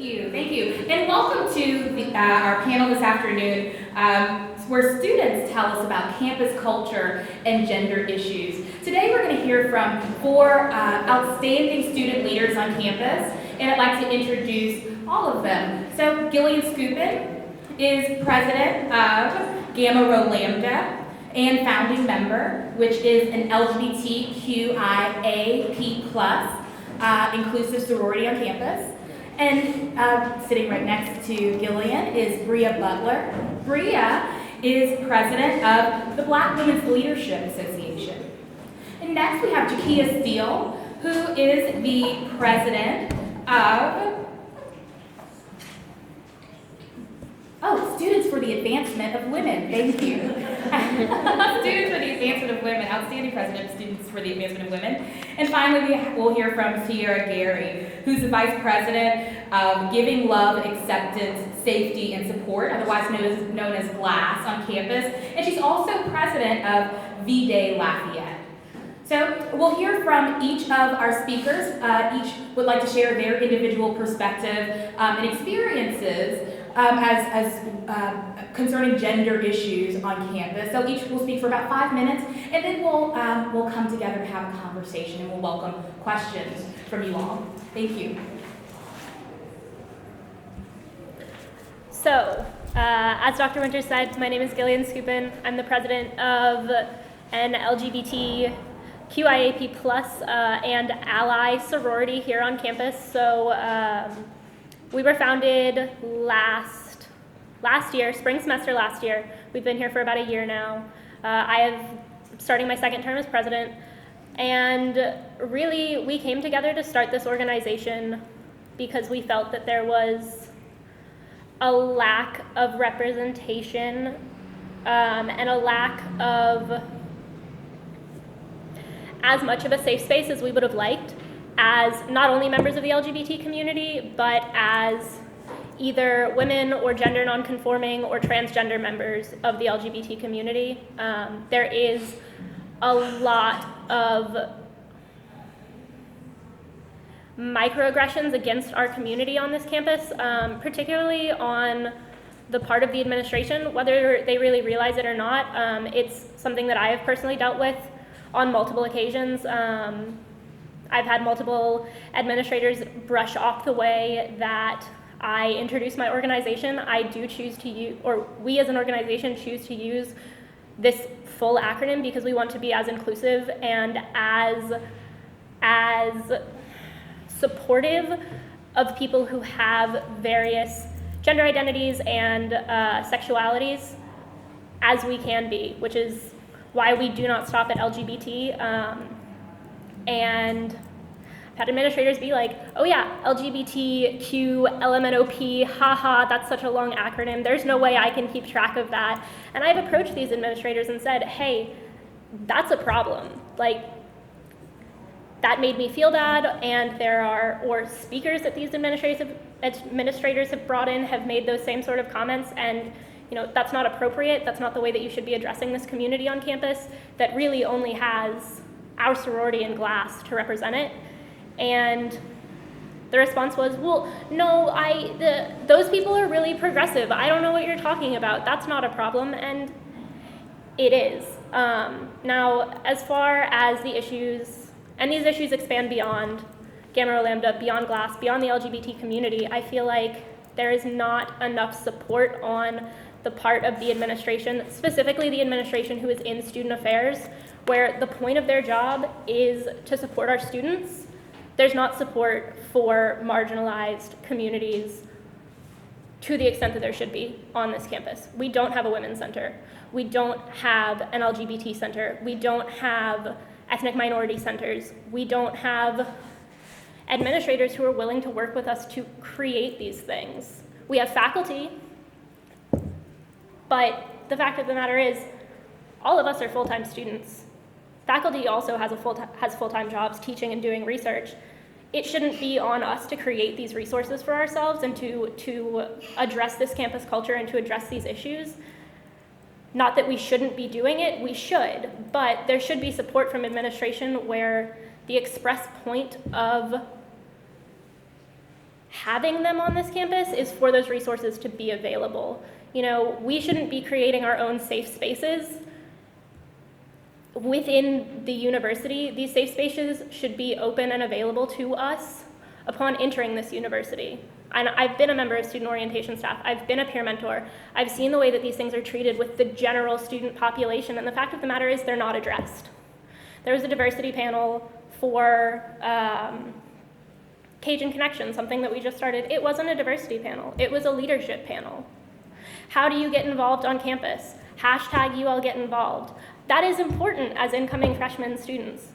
Thank you. And welcome to our panel this afternoon, where students tell us about campus culture and gender issues. Today we're going to hear from 4 outstanding student leaders on campus, and I'd like to introduce all of them. So Gillian Skupin is president of Gamma Rho Lambda and founding member, which is an LGBTQIAP+ inclusive sorority on campus. And sitting right next to Gillian is Brea Butler. Brea is president of the Black Women's Leadership Association. And next we have Jakia Steele, who is the president of Students for the Advancement of Women. Thank you. Students for the Advancement of Women, outstanding president of Students for the Advancement of Women. And finally, we'll hear from Seirra Gary, who's the vice president of Giving Love, Acceptance, Safety, and Support, otherwise known as GLASS on campus. And she's also president of V-Day Lafayette. So we'll hear from each of our speakers. Each would like to share their individual perspective and experiences as concerning gender issues on campus. So each will speak for about 5 minutes, and then we'll come together to have a conversation, and we'll welcome questions from you all. Thank you. So, as Dr. Winters said, my name is Gillian Skupin. I'm the president of an LGBTQIAP+ and ally sorority here on campus. So we were founded last year, spring semester last year. We've been here for about a year now. I have starting my second term as president, and really we came together to start this organization because we felt that there was a lack of representation and a lack of as much of a safe space as we would have liked as not only members of the LGBT community, but as either women or gender nonconforming or transgender members of the LGBT community. There is a lot of microaggressions against our community on this campus, particularly on the part of the administration, whether they really realize it or not. It's something that I have personally dealt with on multiple occasions. I've had multiple administrators brush off the way that I introduce my organization. I do choose to use, or we as an organization choose to use this full acronym because we want to be as inclusive and as supportive of people who have various gender identities and sexualities as we can be, which is why we do not stop at LGBT. And I've had administrators be like, oh yeah, LGBTQ, LMNOP, haha, that's such a long acronym. There's no way I can keep track of that. And I've approached these administrators and said, hey, that's a problem. Like, that made me feel bad, and or speakers that these administrators have brought in have made those same sort of comments, and that's not appropriate. That's not the way that you should be addressing this community on campus that really only has our sorority and GLASS to represent it. And the response was, well, no, those people are really progressive. I don't know what you're talking about. That's not a problem, and it is. Now, as far as the issues, and these issues expand beyond Gamma Rho Lambda, beyond GLASS, beyond the LGBT community, I feel like there is not enough support on the part of the administration, specifically the administration who is in student affairs, where the point of their job is to support our students. There's not support for marginalized communities to the extent that there should be on this campus. We don't have a women's center. We don't have an LGBT center. We don't have ethnic minority centers. We don't have administrators who are willing to work with us to create these things. We have faculty, but the fact of the matter is, all of us are full-time students. Faculty also has full-time jobs teaching and doing research. It shouldn't be on us to create these resources for ourselves and to address this campus culture and to address these issues. Not that we shouldn't be doing it, we should, but there should be support from administration where the express point of having them on this campus is for those resources to be available. You know, we shouldn't be creating our own safe spaces within the university. These safe spaces should be open and available to us upon entering this university. And I've been a member of student orientation staff. I've been a peer mentor. I've seen the way that these things are treated with the general student population, and the fact of the matter is they're not addressed. There was a diversity panel for Cajun Connection, something that we just started. It wasn't a diversity panel. It was a leadership panel. How do you get involved on campus? Hashtag you all get involved. That is important as incoming freshman students.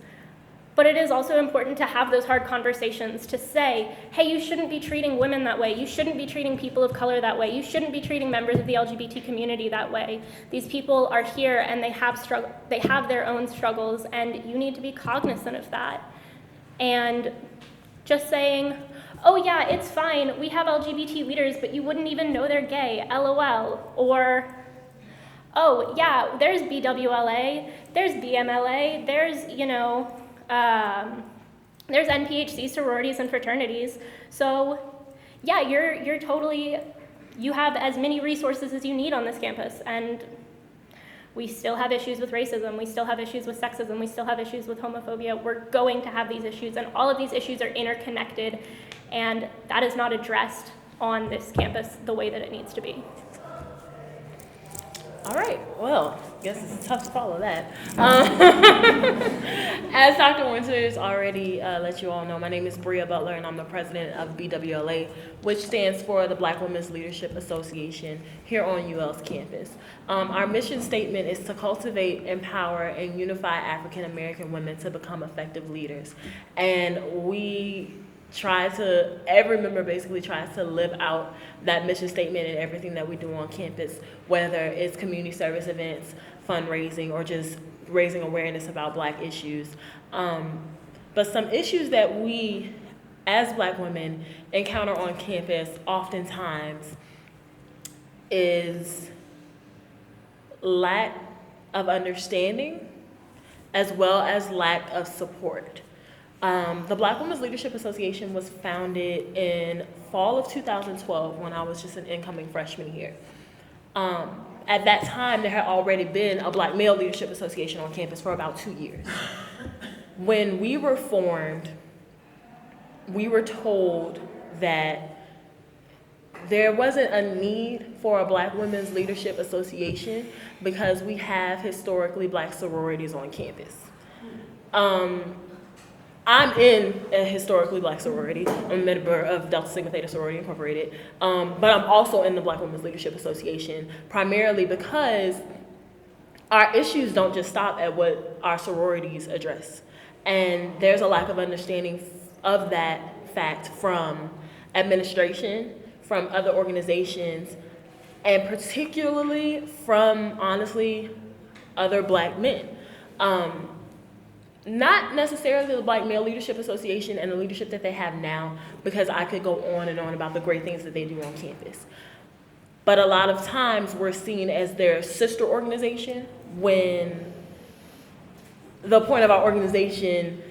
But it is also important to have those hard conversations to say, hey, you shouldn't be treating women that way. You shouldn't be treating people of color that way. You shouldn't be treating members of the LGBT community that way. These people are here and they have their own struggles, and you need to be cognizant of that. And just saying, oh yeah, it's fine, we have LGBT leaders, but you wouldn't even know they're gay, LOL. Or, oh yeah, there's BWLA, there's BMLA, there's, you know, there's NPHC sororities and fraternities. So yeah, you're totally, you have as many resources as you need on this campus. And we still have issues with racism, we still have issues with sexism, we still have issues with homophobia. We're going to have these issues, and all of these issues are interconnected, and that is not addressed on this campus the way that it needs to be. All right, well, I guess it's tough to follow that. As Dr. Winters already let you all know, my name is Brea Butler, and I'm the president of BWLA, which stands for the Black Women's Leadership Association here on UL's campus. Our mission statement is to cultivate, empower, and unify African American women to become effective leaders. And every member basically tries to live out that mission statement in everything that we do on campus, whether it's community service events, fundraising, or just raising awareness about Black issues. But some issues that we, as Black women, encounter on campus oftentimes is lack of understanding as well as lack of support. The Black Women's Leadership Association was founded in fall of 2012 when I was just an incoming freshman here. At that time, there had already been a Black Male Leadership Association on campus for about 2 years. When we were formed, we were told that there wasn't a need for a Black Women's Leadership Association because we have historically Black sororities on campus. I'm in a historically Black sorority. I'm a member of Delta Sigma Theta Sorority Incorporated, but I'm also in the Black Women's Leadership Association, primarily because our issues don't just stop at what our sororities address. And there's a lack of understanding of that fact from administration, from other organizations, and particularly from, honestly, other Black men. Not necessarily the Black Male Leadership Association and the leadership that they have now, because I could go on and on about the great things that they do on campus. But a lot of times we're seen as their sister organization when the point of our organization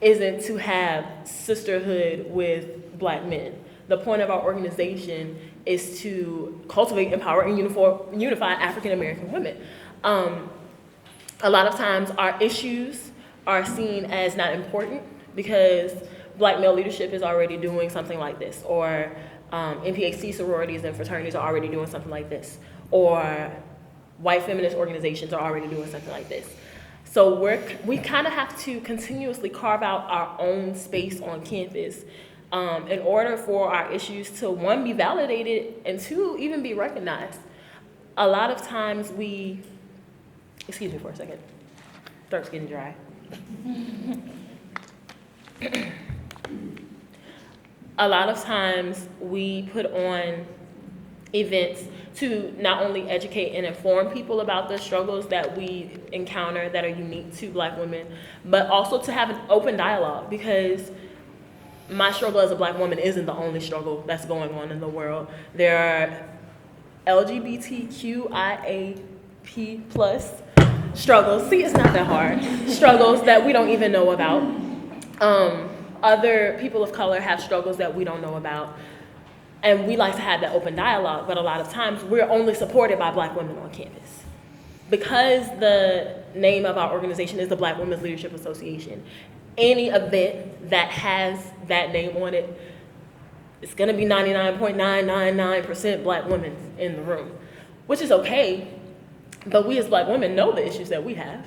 isn't to have sisterhood with Black men. The point of our organization is to cultivate, empower, and unify African American women. A lot of times our issues are seen as not important because Black male leadership is already doing something like this, or NPHC sororities and fraternities are already doing something like this, or white feminist organizations are already doing something like this. So we kind of have to continuously carve out our own space on campus in order for our issues to, one, be validated, and two, even be recognized. A lot of times excuse me for a second, throat's getting dry. A lot of times we put on events to not only educate and inform people about the struggles that we encounter that are unique to Black women, but also to have an open dialogue, because my struggle as a Black woman isn't the only struggle that's going on in the world. There are LGBTQIAP+ struggles, see, it's not that hard, struggles that we don't even know about. Other people of color have struggles that we don't know about. And we like to have that open dialogue, but a lot of times we're only supported by Black women on campus. Because the name of our organization is the Black Women's Leadership Association, any event that has that name on it, it's gonna be 99.999% Black women in the room, which is okay, but we as Black women know the issues that we have.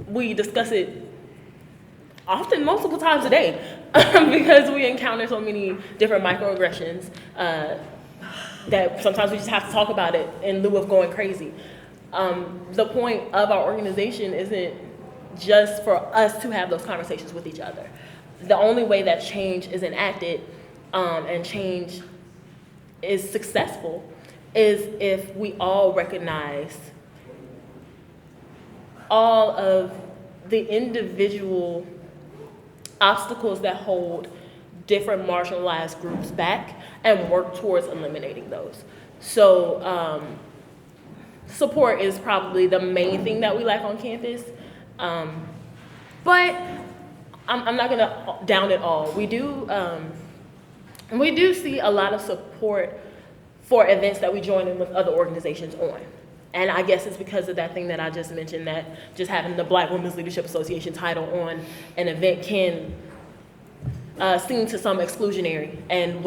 We discuss it often multiple times a day because we encounter so many different microaggressions that sometimes we just have to talk about it in lieu of going crazy. The point of our organization isn't just for us to have those conversations with each other. The only way that change is enacted and change is successful is if we all recognize all of the individual obstacles that hold different marginalized groups back and work towards eliminating those. So support is probably the main thing that we lack on campus. But I'm not gonna down it all. We do see a lot of support for events that we join in with other organizations on. And I guess it's because of that thing that I just mentioned, that just having the Black Women's Leadership Association title on an event can seem to some exclusionary, and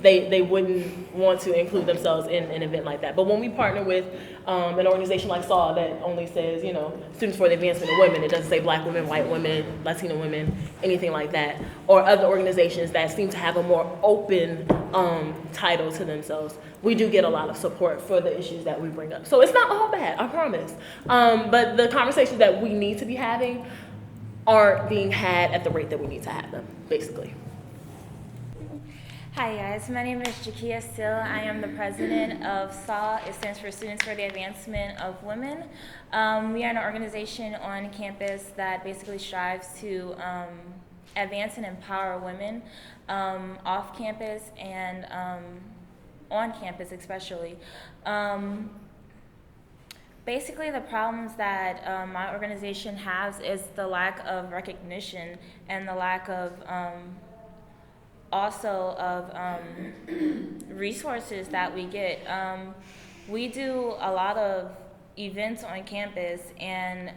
they wouldn't want to include themselves in an event like that. But when we partner with an organization like SAW that only says, you know, Students for the Advancement of Women, it doesn't say Black women, white women, Latino women, anything like that, or other organizations that seem to have a more open title to themselves, we do get a lot of support for the issues that we bring up. So it's not all bad, I promise. But the conversations that we need to be having aren't being had at the rate that we need to have them, basically. Hi guys, my name is Jakia Steele. I am the president of SAW. It stands for Students for the Advancement of Women. We are an organization on campus that basically strives to advance and empower women off campus and on campus especially. Basically, the problems that my organization has is the lack of recognition and the lack of also of resources that we get. We do a lot of events on campus, and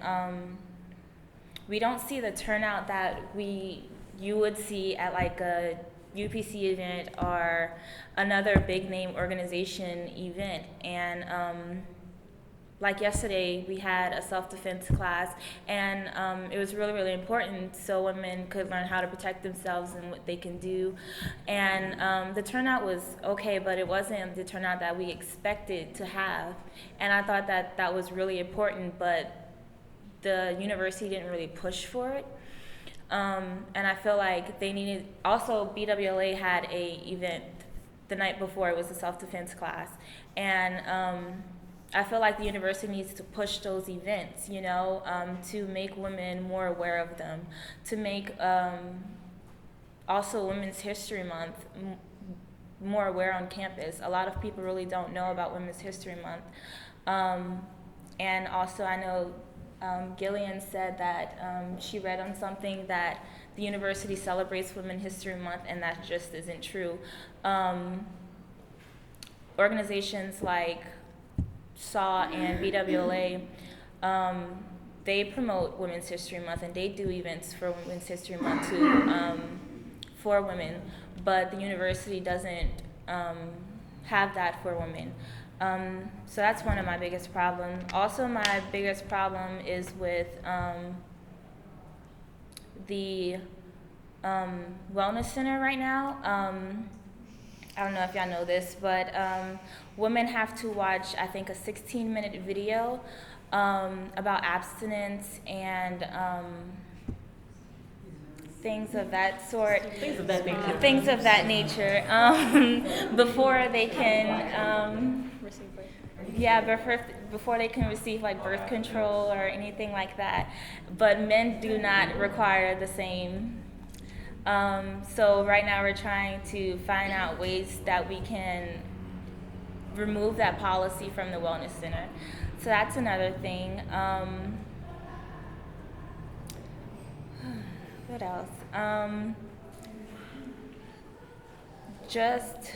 we don't see the turnout that you would see at like a UPC event or another big name organization event. And like yesterday, we had a self-defense class, and it was really, really important so women could learn how to protect themselves and what they can do. And the turnout was okay, but it wasn't the turnout that we expected to have. And I thought that that was really important, but the university didn't really push for it. And I feel like they needed, also BWLA had a event the night before, it was a self-defense class. And I feel like the university needs to push those events, you know, to make women more aware of them, to make also Women's History Month more aware on campus. A lot of people really don't know about Women's History Month. And also I know Gillian said that she read on something that the university celebrates Women's History Month, and that just isn't true. Organizations like SAW and BWLA, they promote Women's History Month, and they do events for Women's History Month too, for women, but the university doesn't have that for women. So that's one of my biggest problems. Also, my biggest problem is with the wellness center right now. I don't know if y'all know this, but women have to watch, I think, a 16-minute video about abstinence and things of that sort. Things of that nature. Things of that nature, before they can, before they can receive like birth control or anything like that. But men do not require the same. So right now we're trying to find out ways that we can remove that policy from the wellness center. So that's another thing. What else? just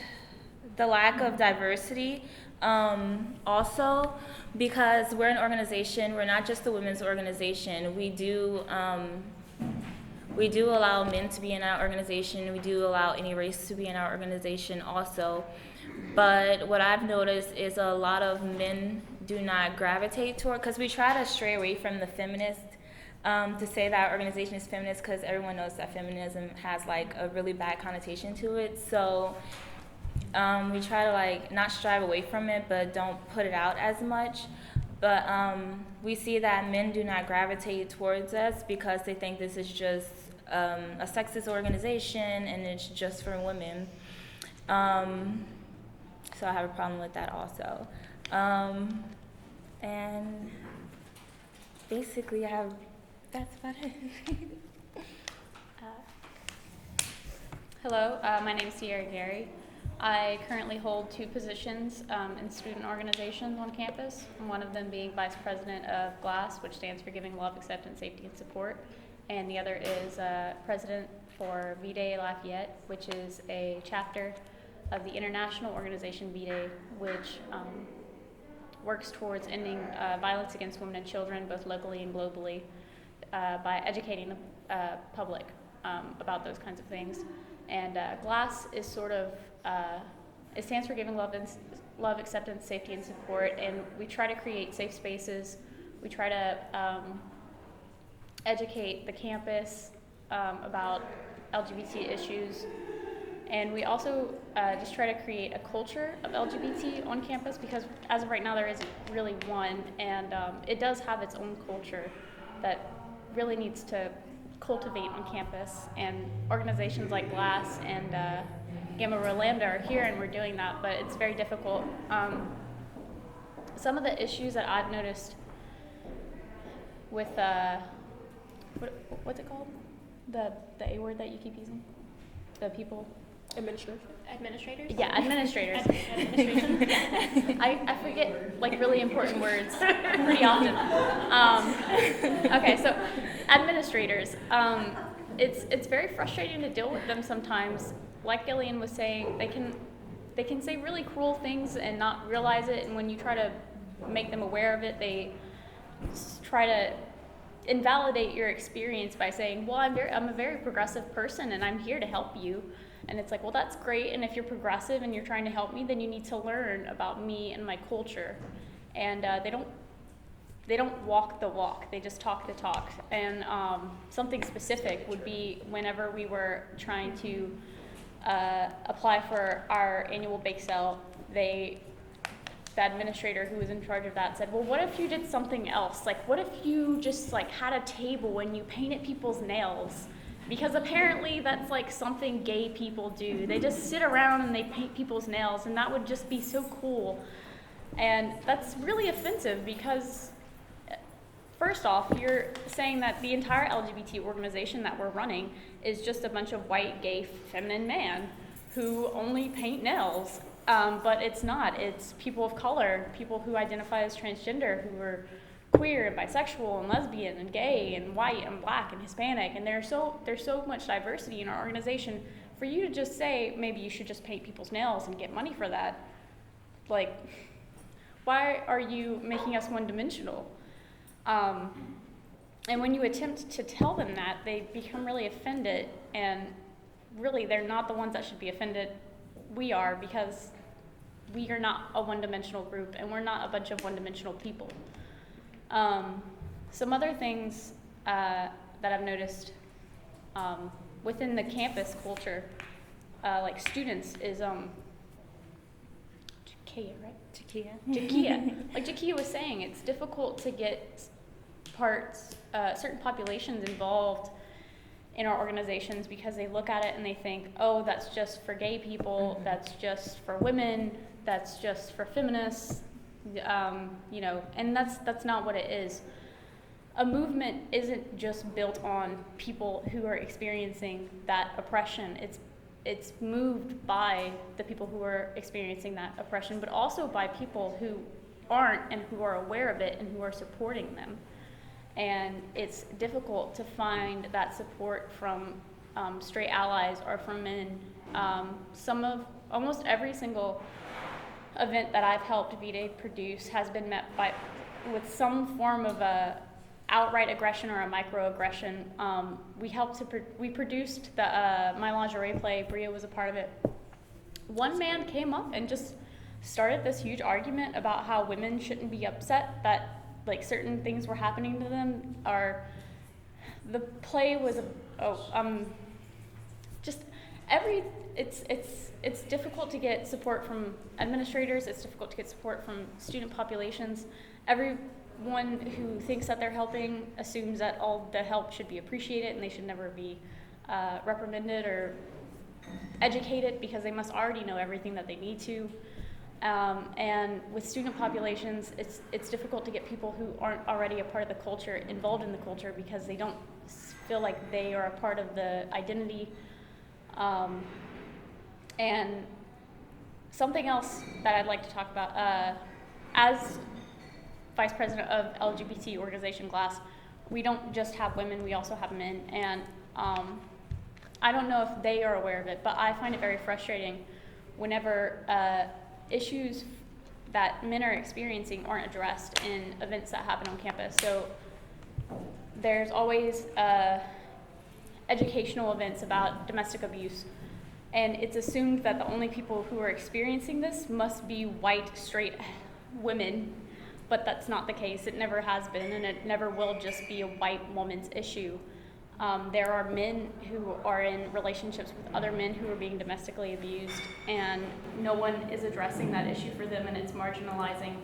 the lack of diversity. Also, because we're an organization, we're not just a women's organization. We do allow men to be in our organization. We do allow any race to be in our organization also. But what I've noticed is a lot of men do not gravitate toward, because we try to stray away from the feminist, to say that our organization is feminist, because everyone knows that feminism has like a really bad connotation to it. So we try to like not strive away from it, but don't put it out as much. But we see that men do not gravitate towards us because they think this is just a sexist organization and it's just for women. So I have a problem with that also. And basically that's about it. Hello, my name is Seirra Gary. I currently hold 2 positions in student organizations on campus, one of them being Vice President of GLASS, which stands for Giving Love, Acceptance, Safety, and Support, and the other is President for V-Day Lafayette, which is a chapter of the international organization V-Day, which works towards ending violence against women and children, both locally and globally, by educating the public about those kinds of things. And GLASS is sort of, it stands for Giving Love, Acceptance, Safety, and Support, and we try to create safe spaces. We try to educate the campus about LGBT issues, and we also just try to create a culture of LGBT on campus, because as of right now there isn't really one, and it does have its own culture that really needs to cultivate on campus, and organizations like GLASS and Gamma Rho Lambda are here and we're doing that, but it's very difficult. Some of the issues that I've noticed with what's it called? The A word that you keep using? The people? Administrators? Yeah, administrators. I forget like really important words pretty often. Okay, so administrators. It's very frustrating to deal with them sometimes. Like Gillian was saying, they can say really cruel things and not realize it, and when you try to make them aware of it, they try to invalidate your experience by saying, well, I'm a very progressive person and I'm here to help you. And it's like, well, that's great, and if you're progressive and you're trying to help me, then you need to learn about me and my culture. And they don't walk the walk, they just talk the talk. And something specific would be whenever we were trying to apply for our annual bake sale, the administrator who was in charge of that said, well, what if you did something else? Like, what if you just like had a table and you painted people's nails? Because apparently that's like something gay people do. They just sit around and they paint people's nails, and that would just be so cool. And that's really offensive because, first off, you're saying that the entire LGBT organization that we're running is just a bunch of white, gay, feminine men who only paint nails. But it's not. It's people of color, people who identify as transgender, who are queer and bisexual and lesbian and gay and white and black and Hispanic, and there's so much diversity in our organization. For you to just say maybe you should just paint people's nails and get money for that, like, why are you making us one-dimensional? And when you attempt to tell them that, they become really offended, and really they're not the ones that should be offended. We are, because we are not a one-dimensional group and we're not a bunch of one-dimensional people. Some other things that I've noticed within the campus culture, like students, is Jakia, right? Jakia. Like Jakia was saying, it's difficult to get certain populations involved in our organizations because they look at it and they think, oh, that's just for gay people, that's just for women, that's just for feminists, and that's not what it is. A movement isn't just built on people who are experiencing that oppression. It's moved by the people who are experiencing that oppression, but also by people who aren't and who are aware of it and who are supporting them. And it's difficult to find that support from straight allies or from men Almost every single event that I've helped V-Day produce has been met with some form of a outright aggression or a microaggression. We produced the My Lingerie play. Brea was a part of it. One man came up and just started this huge argument about how women shouldn't be upset that like certain things were happening to them. The play was it's difficult to get support from administrators. It's difficult to get support from student populations. Everyone who thinks that they're helping assumes that all the help should be appreciated and they should never be reprimanded or educated because they must already know everything that they need to. And with student populations, it's difficult to get people who aren't already a part of the culture involved in the culture because they don't feel like they are a part of the identity. And something else that I'd like to talk about, as vice president of LGBT organization GLASS, we don't just have women, we also have men. And I don't know if they are aware of it, but I find it very frustrating whenever issues that men are experiencing aren't addressed in events that happen on campus. So there's always educational events about domestic abuse, and it's assumed that the only people who are experiencing this must be white, straight women, but that's not the case. It never has been, and it never will just be a white woman's issue. There are men who are in relationships with other men who are being domestically abused, and no one is addressing that issue for them, and it's marginalizing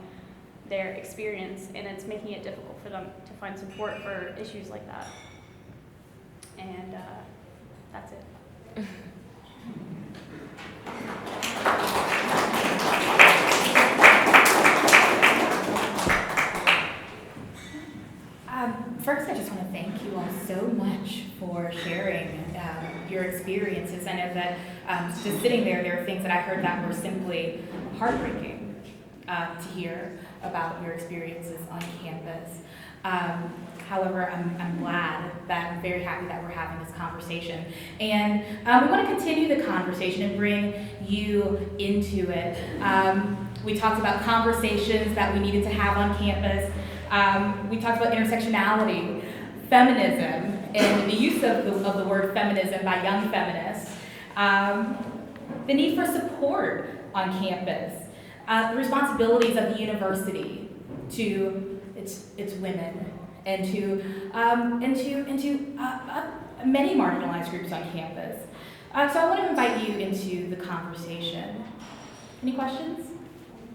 their experience, and it's making it difficult for them to find support for issues like that. And that's it. First, I just want to thank you all so much for sharing your experiences. I know that just sitting there are things that I heard that were simply heartbreaking to hear about your experiences on campus. However, I'm glad that I'm very happy that we're having this conversation. And we want to continue the conversation and bring you into it. We talked about conversations that we needed to have on campus. We talked about intersectionality, feminism, and the use of the word feminism by young feminists, the need for support on campus, the responsibilities of the university to its women, and to many marginalized groups on campus. So I want to invite you into the conversation. Any questions?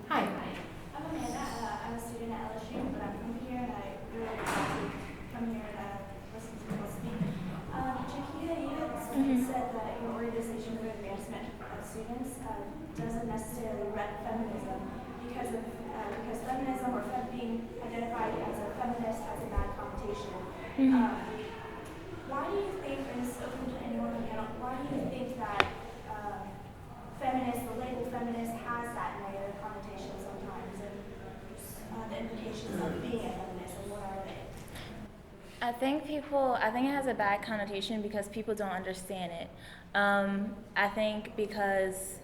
Hi. I'm Amanda. I'm a student at LSU, but I'm from here, and I really like to come here and listen to people speak. Jakia, you had said that your organization for advancement of students doesn't necessarily rep feminism because feminism or being identified as a feminist has a bad connotation. Why do you think, and this is open to anyone on the panel, why do you think that the label feminist has that negative connotation sometimes, and the implications of being a feminist, and what are they? I think it has a bad connotation because people don't understand it. I think because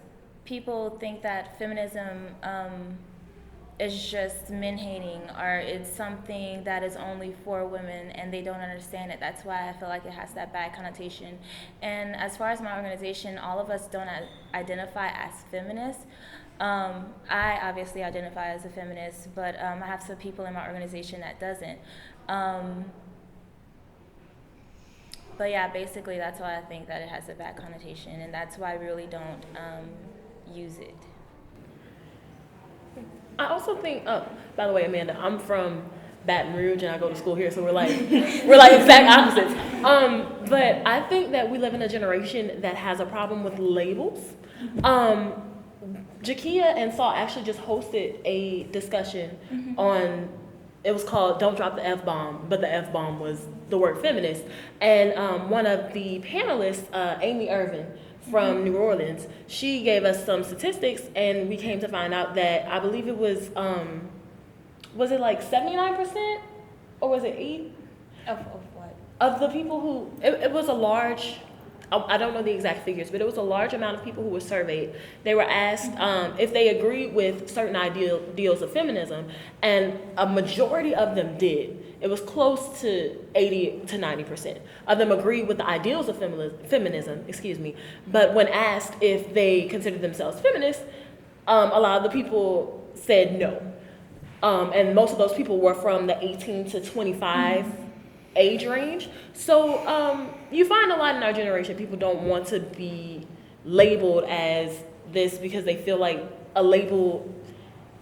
people think that feminism is just men hating, or it's something that is only for women, and they don't understand it. That's why I feel like it has that bad connotation. And as far as my organization, all of us don't identify as feminists. I obviously identify as a feminist, but I have some people in my organization that doesn't. But yeah, basically that's why I think that it has a bad connotation, and that's why I really don't use it. I also think, by the way, Amanda, I'm from Baton Rouge and I go to school here, so we're like exact opposites. But I think that we live in a generation that has a problem with labels. Jakia and Saul actually just hosted a discussion on, it was called Don't Drop the F-Bomb, but the F-Bomb was the word feminist. And one of the panelists, Amy Irvin, from New Orleans, she gave us some statistics, and we came to find out that I believe it was it like 79% or was it 8? Of what? Of the people who, it was a large I don't know the exact figures, but it was a large amount of people who were surveyed. They were asked if they agreed with certain ideals of feminism, and a majority of them did. It was close to 80 to 90% of them agreed with the ideals of feminism, but when asked if they considered themselves feminists, a lot of the people said no. And most of those people were from the 18 to 25 age range. So you find a lot in our generation, people don't want to be labeled as this because they feel like a label,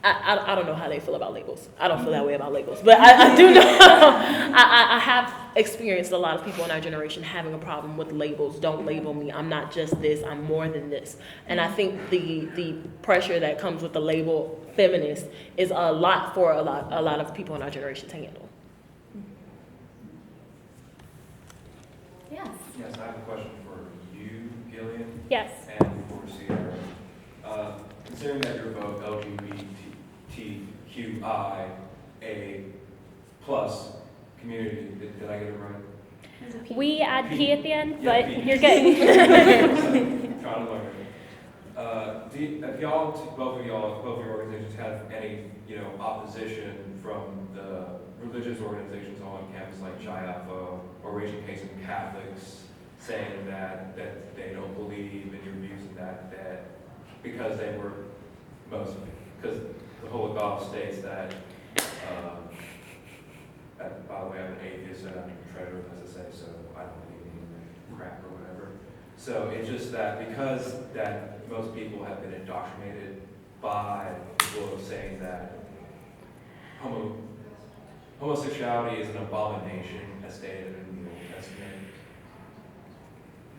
I don't know how they feel about labels. I don't feel that way about labels, but I do know, I have experienced a lot of people in our generation having a problem with labels. Don't label me, I'm not just this, I'm more than this. And I think the pressure that comes with the label feminist is a lot for a lot of people in our generation to handle. Yes. Yes, I have a question for you, Gillian. Yes. And for Seirra. Considering that you're both LGBTQIA plus community, did I get it right? We add P at the end, Yeah, but P. you're good. Trying to learn. Have y'all, both of your organizations, have any, opposition from the religious organizations on campus like Chi Alpha or Raising Catholic Catholics saying that they don't believe in your views and that because they were because the Holocaust states that, by the way, I'm an atheist and I'm a treasurer, as I say, so I don't believe in crap or whatever. So it's just that because that most people have been indoctrinated by people saying that homosexuality is an abomination as stated in the Old Testament,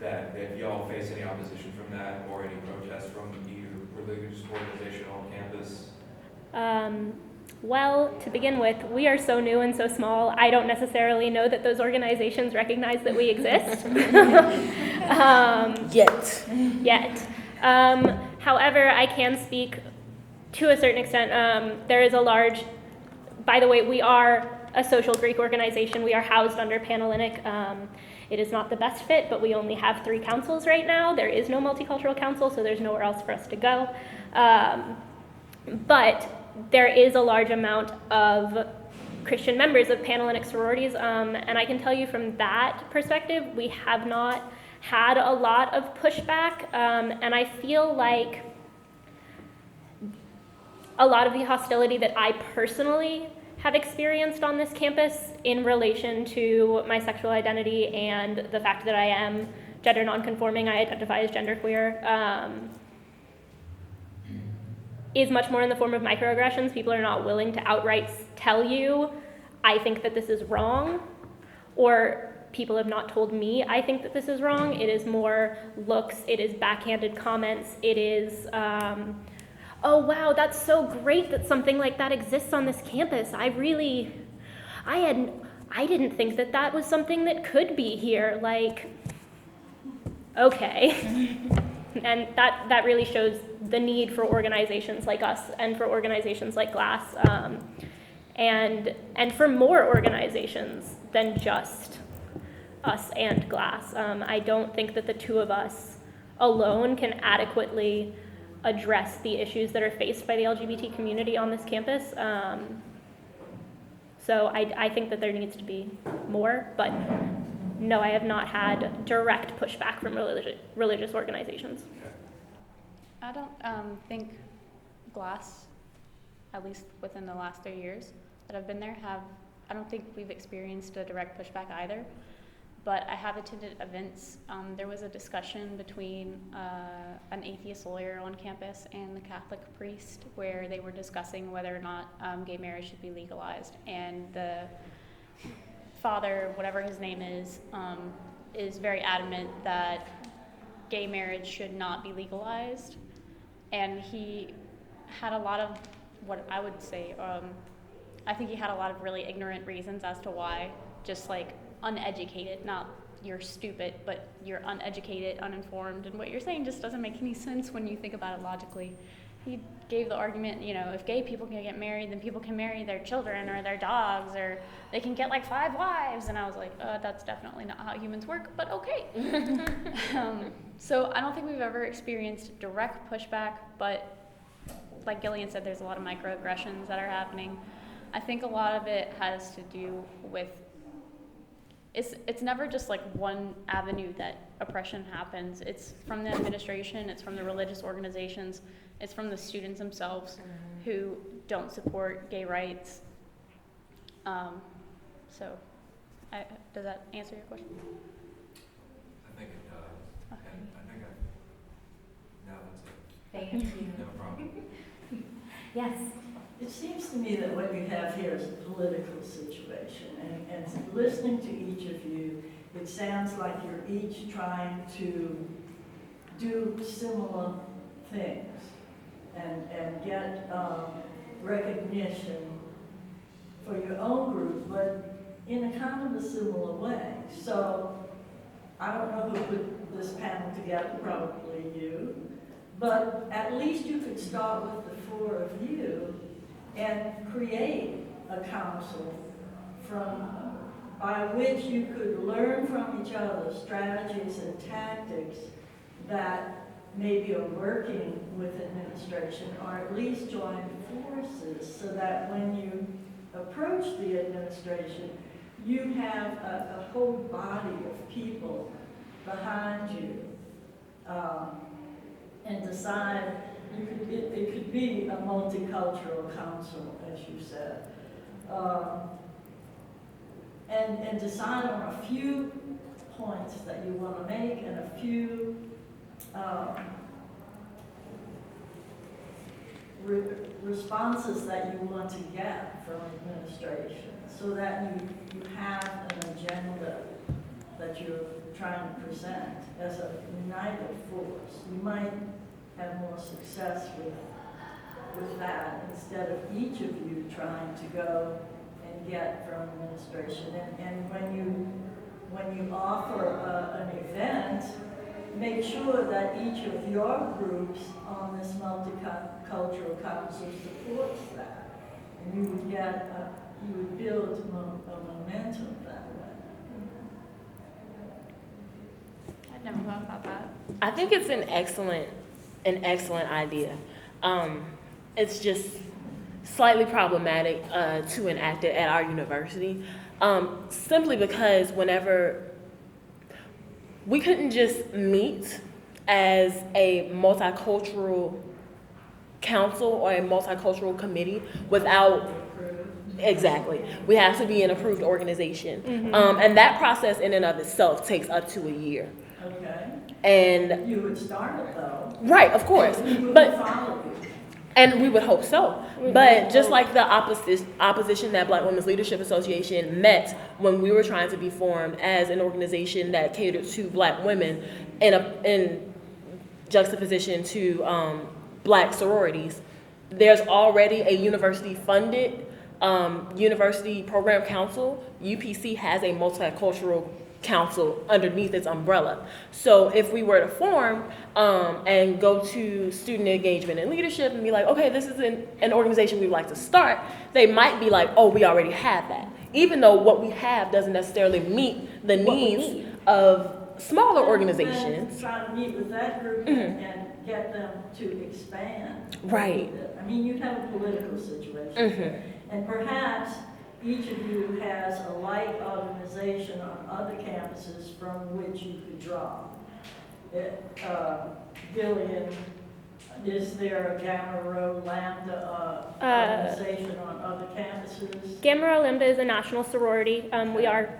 that if y'all face any opposition from that or any protest from either religious organization on campus? Well, to begin with, we are so new and so small, I don't necessarily know that those organizations recognize that we exist. Yet. However, I can speak to a certain extent. There is a large, by the way, we are a social Greek organization. We are housed under Panhellenic. It is not the best fit, but we only have 3 councils right now. There is no multicultural council, so there's nowhere else for us to go. But there is a large amount of Christian members of Panhellenic sororities, and I can tell you from that perspective, we have not had a lot of pushback, and I feel like a lot of the hostility that I personally have experienced on this campus in relation to my sexual identity and the fact that I am gender nonconforming, I identify as genderqueer, is much more in the form of microaggressions. People are not willing to outright tell you, I think that this is wrong, or people have not told me I think that this is wrong. It is more looks, it is backhanded comments, it is, oh wow, that's so great that something like that exists on this campus. I didn't think that that was something that could be here. Like, okay. And that really shows the need for organizations like us and for organizations like GLASS, and for more organizations than just us and GLASS. I don't think that the 2 of us alone can adequately address the issues that are faced by the LGBT community on this campus. So I think that there needs to be more, but no, I have not had direct pushback from religious organizations. I don't think GLASS, at least within the last 3 years that I've been there, I don't think we've experienced a direct pushback either. But I have attended events. There was a discussion between an atheist lawyer on campus and the Catholic priest where they were discussing whether or not gay marriage should be legalized. And the father, whatever his name is very adamant that gay marriage should not be legalized. And he had a lot of what I would say, I think he had a lot of really ignorant reasons as to why, just like uneducated, not you're stupid, but you're uneducated, uninformed, and what you're saying just doesn't make any sense when you think about it logically. he gave the argument, you know, if gay people can get married, then people can marry their children or their dogs, or they can get like 5 wives. And I was like, that's definitely not how humans work, but okay. So I don't think we've ever experienced direct pushback, but like Gillian said, there's a lot of microaggressions that are happening. I think a lot of it has to do with, it's never just like one avenue that oppression happens. It's from the administration, it's from the religious organizations, it's from the students themselves who don't support gay rights. So, does that answer your question? I think it does. Okay. And I think now that's it. Thank you. No problem. Yes. It seems to me that what you have here is a political situation, and listening to each of you, it sounds like you're each trying to do similar things and get recognition for your own group, but in a kind of a similar way. So I don't know who put this panel together, probably you, but at least you could start with the 4 of you and create a council by which you could learn from each other strategies and tactics that maybe are working with administration, or at least join forces so that when you approach the administration, you have a whole body of people behind you, and decide. It could be a multicultural council, as you said, and decide on a few points that you want to make and a few responses that you want to get from administration, so that you have an agenda that you're trying to present as a united force. You might have more success with that, instead of each of you trying to go and get from administration. And when you offer an event, make sure that each of your groups on this multicultural council supports that, and you would build a momentum that way. I'd never thought about that. I think it's an excellent idea. It's just slightly problematic to enact it at our university, simply because whenever we couldn't just meet as a multicultural council or a multicultural committee without, exactly, we have to be an approved organization. And that process in and of itself takes up to a year. Okay. And You would start it though. right, of course, We would but follow you. and we would hope so. But just like the opposition that Black Women's Leadership Association met when we were trying to be formed as an organization that catered to Black women in juxtaposition to Black sororities, there's already a university-funded university program council. UPC has a multicultural council underneath its umbrella. So if we were to form and go to student engagement and leadership and be like, okay, this is an organization we'd like to start, they might be like, oh, we already have that. Even though what we have doesn't necessarily meet the needs of smaller organizations. And try to meet with that group and get them to expand. Right. I mean, you have a political situation. And perhaps each of you has a like organization on other campuses from which you could draw. Gillian, is there a Gamma Rho Lambda organization on other campuses? Gamma Rho Lambda is a national sorority. We are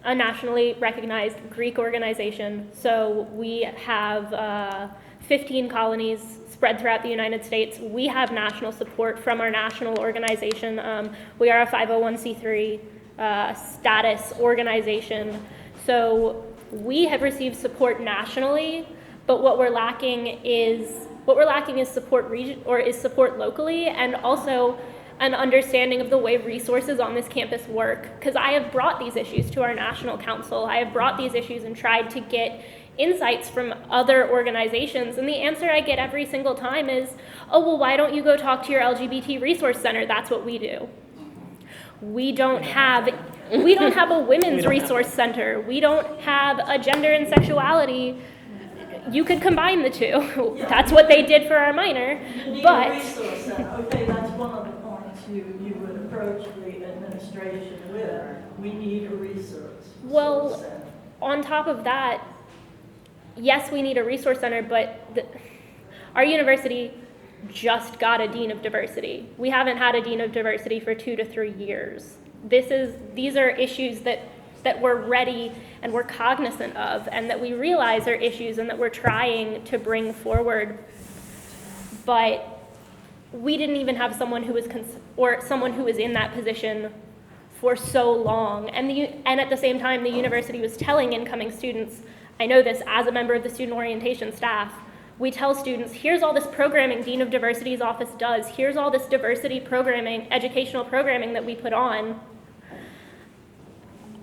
a nationally recognized Greek organization. So we have 15 colonies spread throughout the United States. We have national support from our national organization. We are a 501c3 status organization. So we have received support nationally, but what we're lacking is support locally, and also an understanding of the way resources on this campus work. Because I have brought these issues to our national council. I have brought these issues and tried to get insights from other organizations, and the answer I get every single time is, oh, well, why don't you go talk to your LGBT resource center? That's what we do. We don't have a women's resource center. We don't have a gender and sexuality. You could combine the two. That's what they did for our minor. You need But a resource center. Okay, that's one of the points you would approach the administration with. We need a resource Well, center. on top of that, yes, we need a resource center, but our university just got a dean of diversity. We haven't had a dean of diversity for 2 to 3 years. These are issues that we're ready and we're cognizant of, and that we realize are issues and that we're trying to bring forward. But we didn't even have someone who was someone who was in that position for so long. And at the same time, the university was telling incoming students, I know this as a member of the student orientation staff, we tell students, here's all this programming Dean of Diversity's office does. Here's all this diversity programming, educational programming that we put on.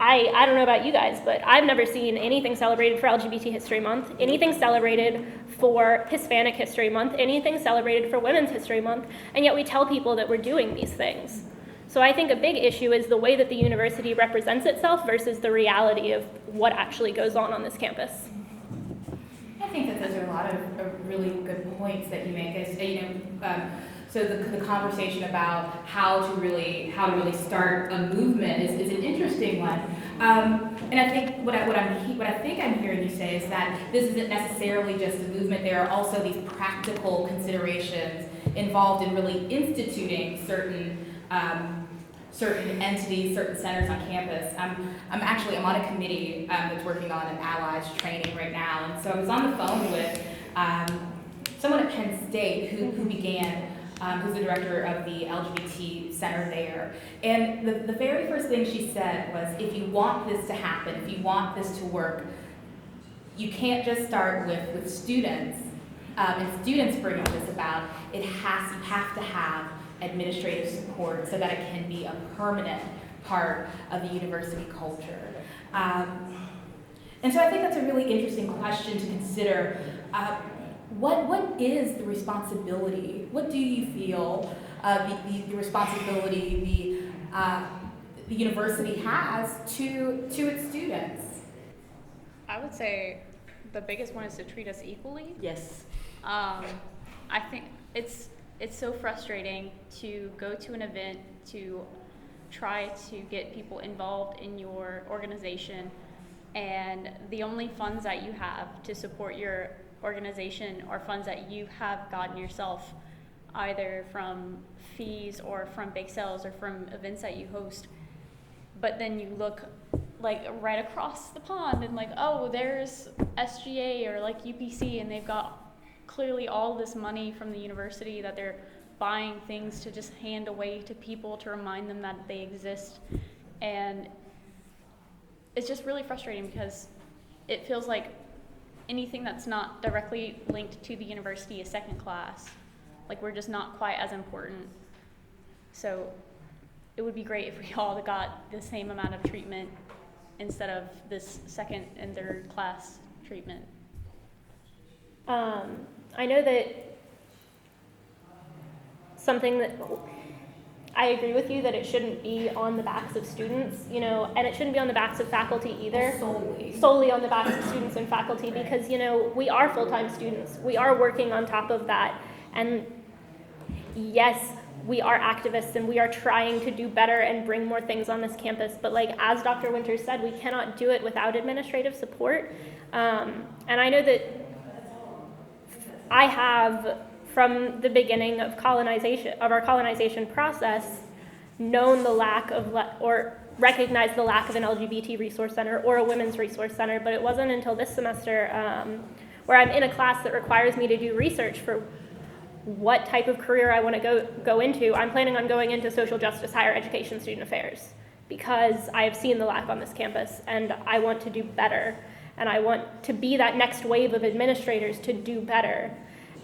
I don't know about you guys, but I've never seen anything celebrated for LGBT History Month, anything celebrated for Hispanic History Month, anything celebrated for Women's History Month, and yet we tell people that we're doing these things. So I think a big issue is the way that the university represents itself versus the reality of what actually goes on this campus. I think that those are a lot of really good points that you make. So the conversation about how to really start a movement is an interesting one. And I think what I think I'm hearing you say is that this isn't necessarily just a movement. There are also these practical considerations involved in really instituting certain entities, certain centers on campus. I'm on a committee that's working on an allies training right now, and so I was on the phone with someone at Penn State who began, who's the director of the LGBT center there. And the very first thing she said was, if you want this to happen, if you want this to work, you can't just start with students and students bringing this about. You have to have administrative support so that it can be a permanent part of the university culture. And so I think that's a really interesting question to consider. What is the responsibility? What do you feel the responsibility the university has to its students? I would say the biggest one is to treat us equally. Yes. I think it's so frustrating to go to an event to try to get people involved in your organization, and the only funds that you have to support your organization are funds that you have gotten yourself, either from fees or from bake sales or from events that you host. But then you look like right across the pond and like, oh, there's SGA or like UPC, and they've got clearly all this money from the university that they're buying things to just hand away to people to remind them that they exist. And it's just really frustrating because it feels like anything that's not directly linked to the university is second class. Like, we're just not quite as important. So it would be great if we all got the same amount of treatment instead of this second and third class treatment. I know that something that I agree with you that it shouldn't be on the backs of students, and it shouldn't be on the backs of faculty either. Solely on the backs of students and faculty, because, we are full-time students. We are working on top of that. And yes, we are activists and we are trying to do better and bring more things on this campus. But as Dr. Winters said, we cannot do it without administrative support. And I know that I have, from the beginning of our colonization process, known the lack of, or recognized the lack of an LGBT resource center or a women's resource center, but it wasn't until this semester where I'm in a class that requires me to do research for what type of career I want to go into. I'm planning on going into social justice, higher education, student affairs, because I have seen the lack on this campus and I want to do better. And I want to be that next wave of administrators to do better.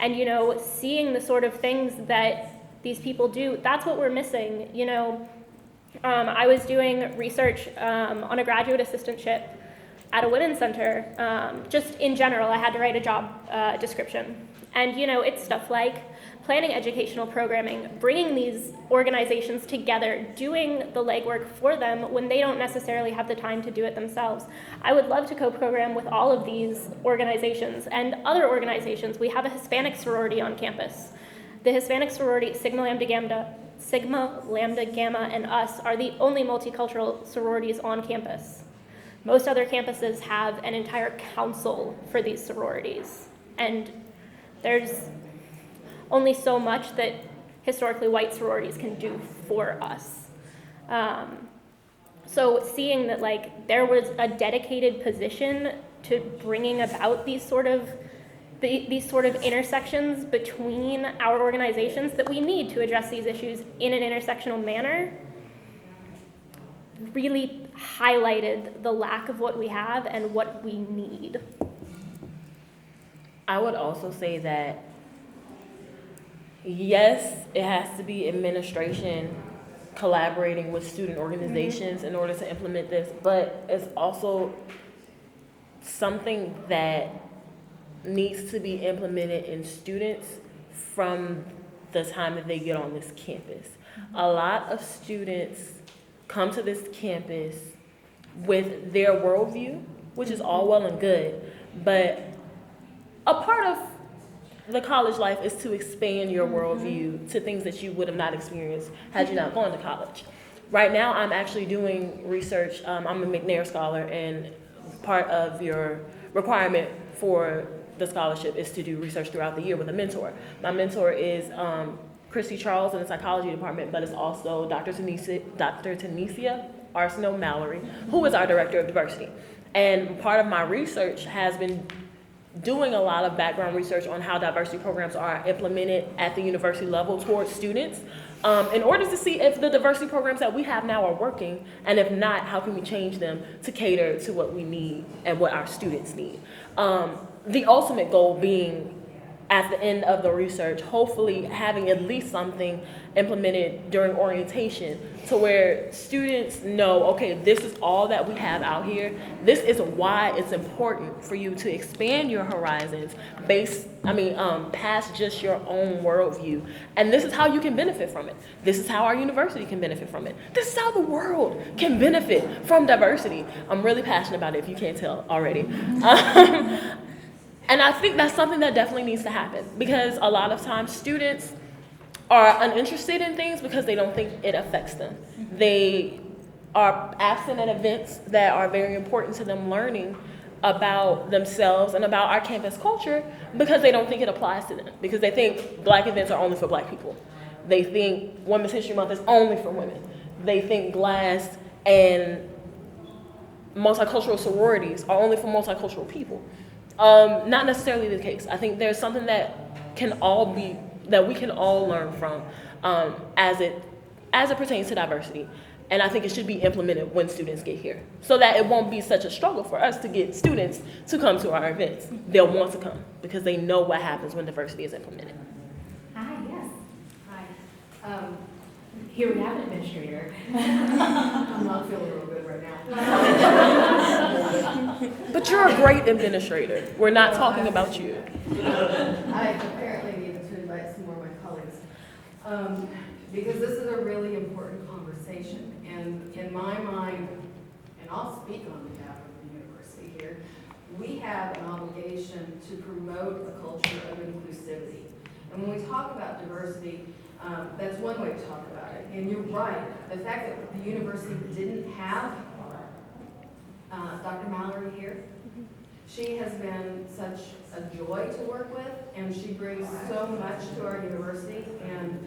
And, seeing the sort of things that these people do, that's what we're missing. I was doing research on a graduate assistantship at a women's center, just in general, I had to write a job description. And, you know, it's stuff like planning educational programming, bringing these organizations together, doing the legwork for them when they don't necessarily have the time to do it themselves. I would love to co-program with all of these organizations and other organizations. We have a Hispanic sorority on campus. The Hispanic sorority, Sigma Lambda Gamma, and us are the only multicultural sororities on campus. Most other campuses have an entire council for these sororities. And there's only so much that historically white sororities can do for us. So seeing that like there was a dedicated position to bringing about these sort of intersections between our organizations that we need to address these issues in an intersectional manner really highlighted the lack of what we have and what we need. I would also say that, yes, it has to be administration collaborating with student organizations in order to implement this, but it's also something that needs to be implemented in students from the time that they get on this campus. A lot of students come to this campus with their worldview, which is all well and good, but a part of the college life is to expand your worldview to things that you would have not experienced had you not gone to college. Right now, I'm actually doing research. I'm a McNair scholar, and part of your requirement for the scholarship is to do research throughout the year with a mentor. My mentor is Christy Charles in the psychology department, but it's also Dr. Tanisha Arsenault-Mallory, who is our director of diversity. And part of my research has been doing a lot of background research on how diversity programs are implemented at the university level towards students in order to see if the diversity programs that we have now are working, and if not, how can we change them to cater to what we need and what our students need. The ultimate goal being, at the end of the research, hopefully having at least something implemented during orientation to where students know, okay, this is all that we have out here. This is why it's important for you to expand your horizons past just your own worldview. And this is how you can benefit from it. This is how our university can benefit from it. This is how the world can benefit from diversity. I'm really passionate about it, if you can't tell already. And I think that's something that definitely needs to happen, because a lot of times students are uninterested in things because they don't think it affects them. They are absent at events that are very important to them learning about themselves and about our campus culture because they don't think it applies to them, because they think Black events are only for Black people. They think Women's History Month is only for women. They think GLASS and multicultural sororities are only for multicultural people. Not necessarily the case. I think there's something that we can all learn from as it pertains to diversity. And I think it should be implemented when students get here, so that it won't be such a struggle for us to get students to come to our events. They'll want to come because they know what happens when diversity is implemented. Hi, yes. Hi. Here we have an administrator. I'm not feeling real good right now. But you're a great administrator. We're not talking about you. I apparently need to invite some more of my colleagues. Because this is a really important conversation. And in my mind, and I'll speak on behalf of the university here, we have an obligation to promote a culture of inclusivity. And when we talk about diversity, that's one way to talk about it. And you're right, the fact that the university didn't have Dr. Mallory here, she has been such a joy to work with, and she brings so much to our university. And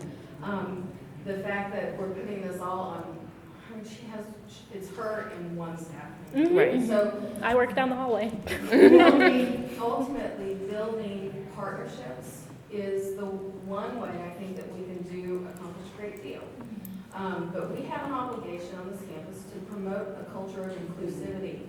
the fact that we're putting this all on, it's her and one staff. Mm-hmm. Right. So I work down the hallway. ultimately building partnerships is the one way I think that we can accomplish a great deal. But we have an obligation on this campus to promote a culture of inclusivity.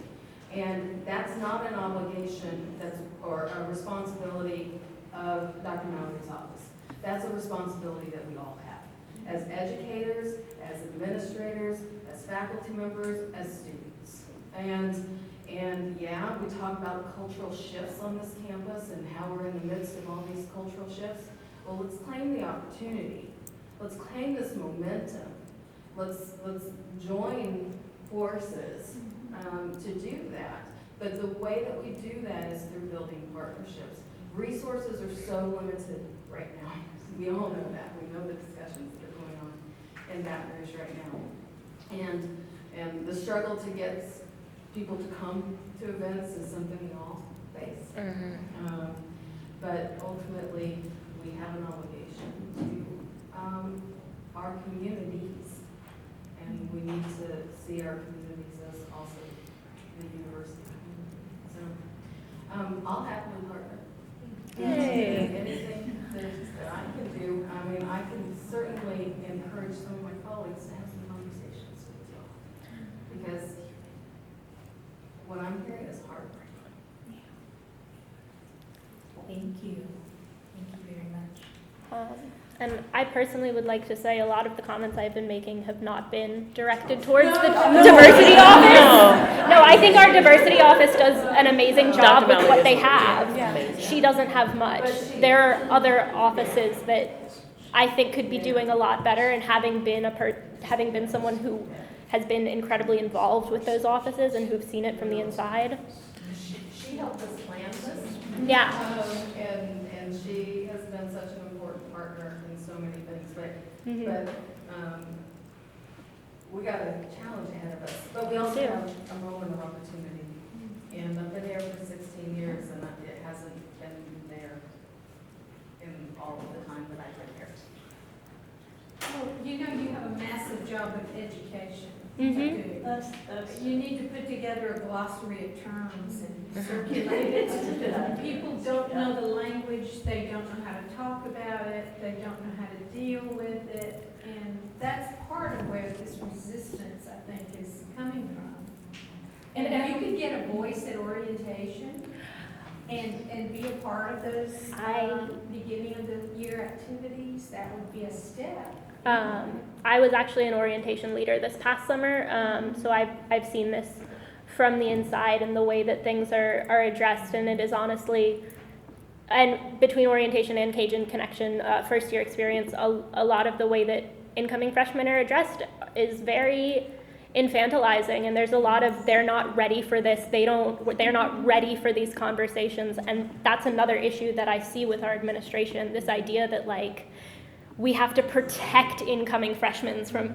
And that's not an obligation or a responsibility of Dr. Mallory's office. That's a responsibility that we all have. As educators, as administrators, as faculty members, as students. And yeah, we talk about cultural shifts on this campus and how we're in the midst of all these cultural shifts. Well, let's claim the opportunity. Let's claim this momentum. Let's join forces to do that. But the way that we do that is through building partnerships. Resources are so limited right now. We all know that. We know the discussions that are going on in Baton Rouge right now. And the struggle to get people to come to events is something we all face. But ultimately, we have an obligation to our communities, and we need to see our communities as also the university community. So I'll happily partner. Yay. Anything that I can do, I mean, I can certainly encourage some of my colleagues to have some conversations with you, because what I'm hearing is heartbreaking. Thank you. Thank you very much. And I personally would like to say a lot of the comments I've been making have not been directed towards the diversity office. No, I think our diversity office does an amazing job with what they have. She doesn't have much. There are other offices that I think could be doing a lot better, and having been someone who has been incredibly involved with those offices and who've seen it from the inside. She helped us plan this. Yeah. And she has been such an important partner in so many things, but we got a challenge ahead of us. But we also have a moment of opportunity. And I've been there for 16 years, and it hasn't been there in all of the time that I've been here. Well, you know, you have a massive job of education Mm-hmm. to do. You need to put together a glossary of terms and circulate it. People don't know the language, they don't know how to talk about it, they don't know how to deal with it, and that's part of where this resistance, I think, is coming from. And if you could get a voice at orientation and be a part of those beginning of the year activities, that would be a step. I was actually an orientation leader this past summer, so I've seen this from the inside and the way that things are addressed, and it is honestly, and between orientation and Cajun Connection first year experience, a lot of the way that incoming freshmen are addressed is very infantilizing, and there's a lot of they're not ready for this, they're not ready for these conversations, and that's another issue that I see with our administration, this idea that like we have to protect incoming freshmen from,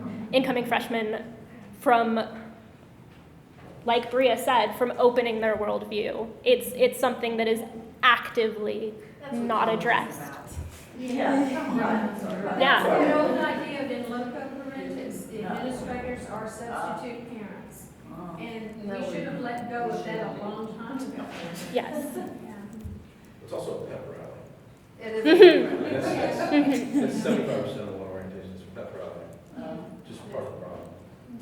like Brea said, from opening their worldview. It's something that is actively not addressed. Yeah. Yeah. The old idea of in loco parentis, the administrators are substitute parents. And we should have let go of that a long time ago. Yes. It's also a pep rally. It is. That's 75% of what orientation is pep rally. Just part of the problem.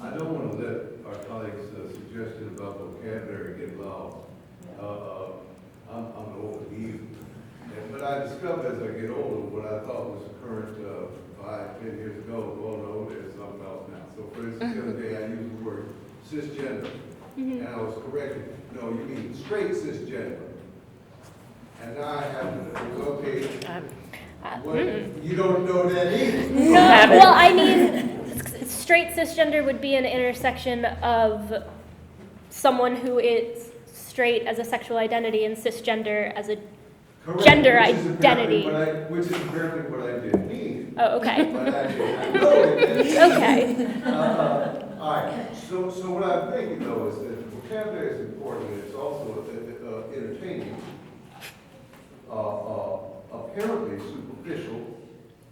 I don't want to let our colleagues' suggestion about vocabulary get lost. I'm an older geezer. But I discovered as I get older what I thought was current 5-10 years ago. Oh no, there's something else now. So for instance, the other day I used the word cisgender. And I was corrected. No, you mean straight cisgender. And now I have okay. You don't know that either. No, well, I mean, straight cisgender would be an intersection of someone who is straight as a sexual identity and cisgender as a Correct. gender identity. Which is apparently what I did mean. Oh, okay. But I know it. Okay. All right. So what I'm thinking though is that vocabulary is important. And it's also entertaining. Apparently superficial,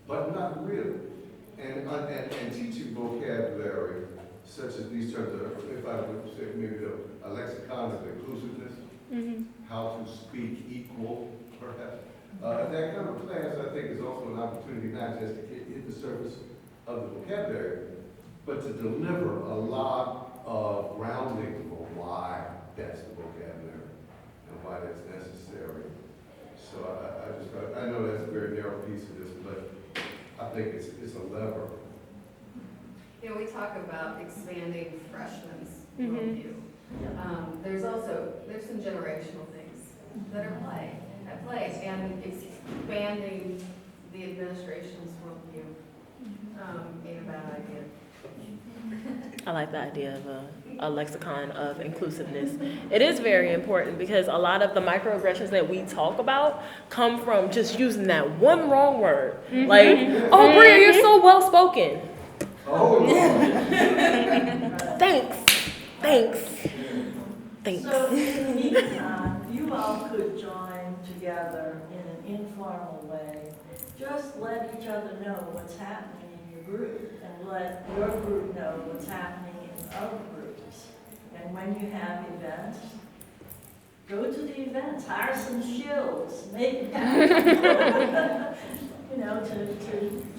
but not really. And teaching vocabulary, such as these terms, if I would say maybe a lexicon of inclusiveness, how to speak equal, perhaps. That kind of class, I think, is also an opportunity not just to hit the surface of the vocabulary, but to deliver a lot of grounding for why that's the vocabulary and why that's necessary. So I know that's a very narrow piece of this, but I think it's a lever. You know, we talk about expanding freshmen's worldview. There's some generational things that are at play, and expanding the administration's worldview ain't a bad idea. I like the idea of a lexicon of inclusiveness. It is very important because a lot of the microaggressions that we talk about come from just using that one wrong word. Like, oh, Brea, you're so well spoken. Oh, Thanks. So in the meantime, you all could join together in an informal way. Just let each other know what's happening in your group and let your group know what's happening in other groups. And when you have events, go to the events, hire some shills, make it happen.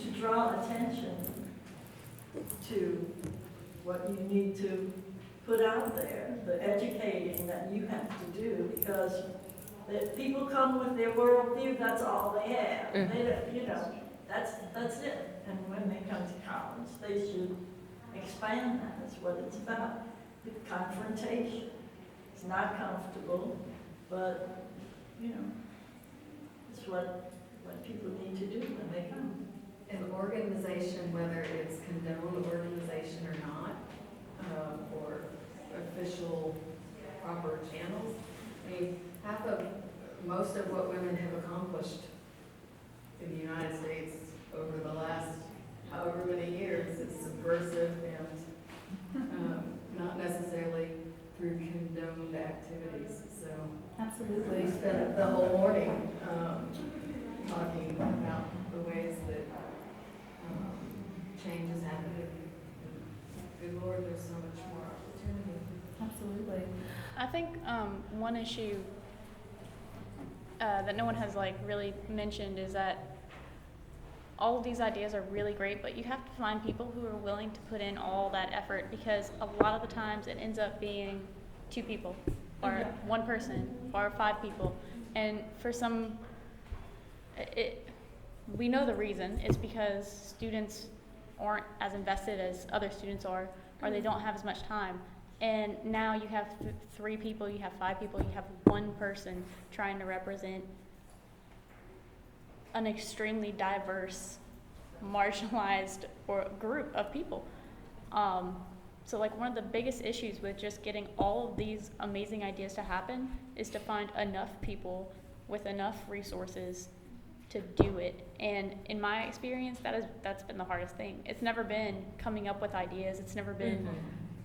To draw attention to what you need to put out there, the educating that you have to do, because people come with their worldview, that's all they have. They don't, that's it. And when they come to college, they should expand that. That's what it's about. The confrontation. It's not comfortable, but it's what people need to do when they come. An organization, whether it's condoned organization or not, or official proper channels. I mean, most of what women have accomplished in the United States over the last however many years is subversive and not necessarily through condoned activities. So Absolutely. we spent the whole morning talking about the ways that change is happening. Good Lord, there's so much more opportunity. Absolutely. I think one issue that no one has really mentioned is that all of these ideas are really great, but you have to find people who are willing to put in all that effort, because a lot of the times it ends up being 2 people or 1 person or 5 people. And for some, we know the reason. It's because students aren't as invested as other students are, or they don't have as much time. And now you have 3 people, you have 5 people, you have 1 person trying to represent an extremely diverse, marginalized group of people. So one of the biggest issues with just getting all of these amazing ideas to happen is to find enough people with enough resources to do it. And in my experience, that's been the hardest thing. It's never been coming up with ideas. It's never been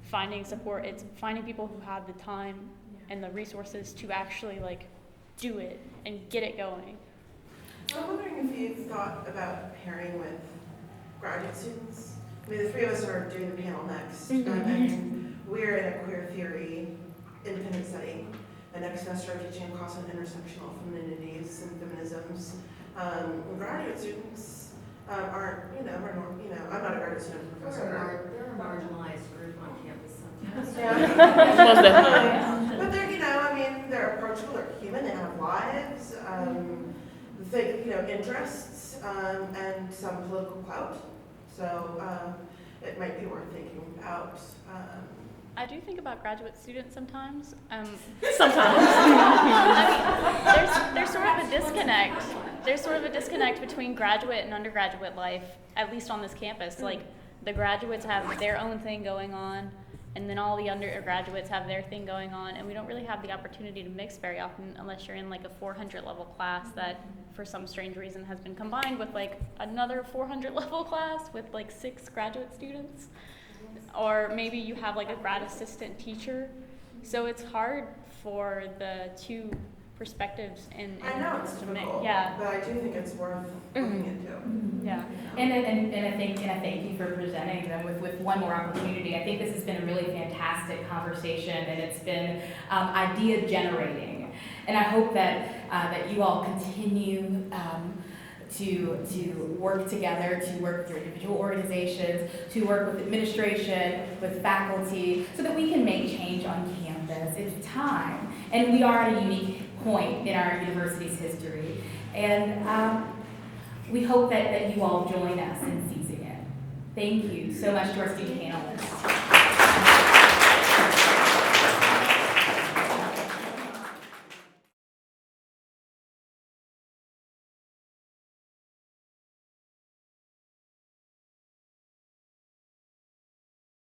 finding support. It's finding people who have the time and the resources to actually do it and get it going. I'm wondering if you've thought about pairing with graduate students. I mean, the 3 of us are doing the panel next, and we're in a queer theory independent study. The next semester I'm teaching a class on intersectional femininities and feminisms. Graduate students aren't, I'm not a graduate student professor. They're a marginalized group on campus sometimes. Yeah. But they're, they're approachable, they're human, they have lives, interests, and some political clout. So it might be worth thinking about. I do think about graduate students sometimes. Sometimes. I mean, there's sort of a disconnect. There's sort of a disconnect between graduate and undergraduate life, at least on this campus. The graduates have their own thing going on, and then all the undergraduates have their thing going on, and we don't really have the opportunity to mix very often unless you're in a 400 level class that for some strange reason has been combined with another 400 level class with 6 graduate students. Or maybe you have a grad assistant teacher. So it's hard for the 2 perspectives and I know it's difficult, but I do think it's worth looking into. Yeah. And I thank you for presenting them with one more opportunity. I think this has been a really fantastic conversation, and it's been idea generating. And I hope that you all continue to work together, to work with your individual organizations, to work with administration, with faculty, so that we can make change on campus. It's time, and we are at a unique point in our university's history, and we hope that you all join us in seizing it. Thank you so much to our student panelists.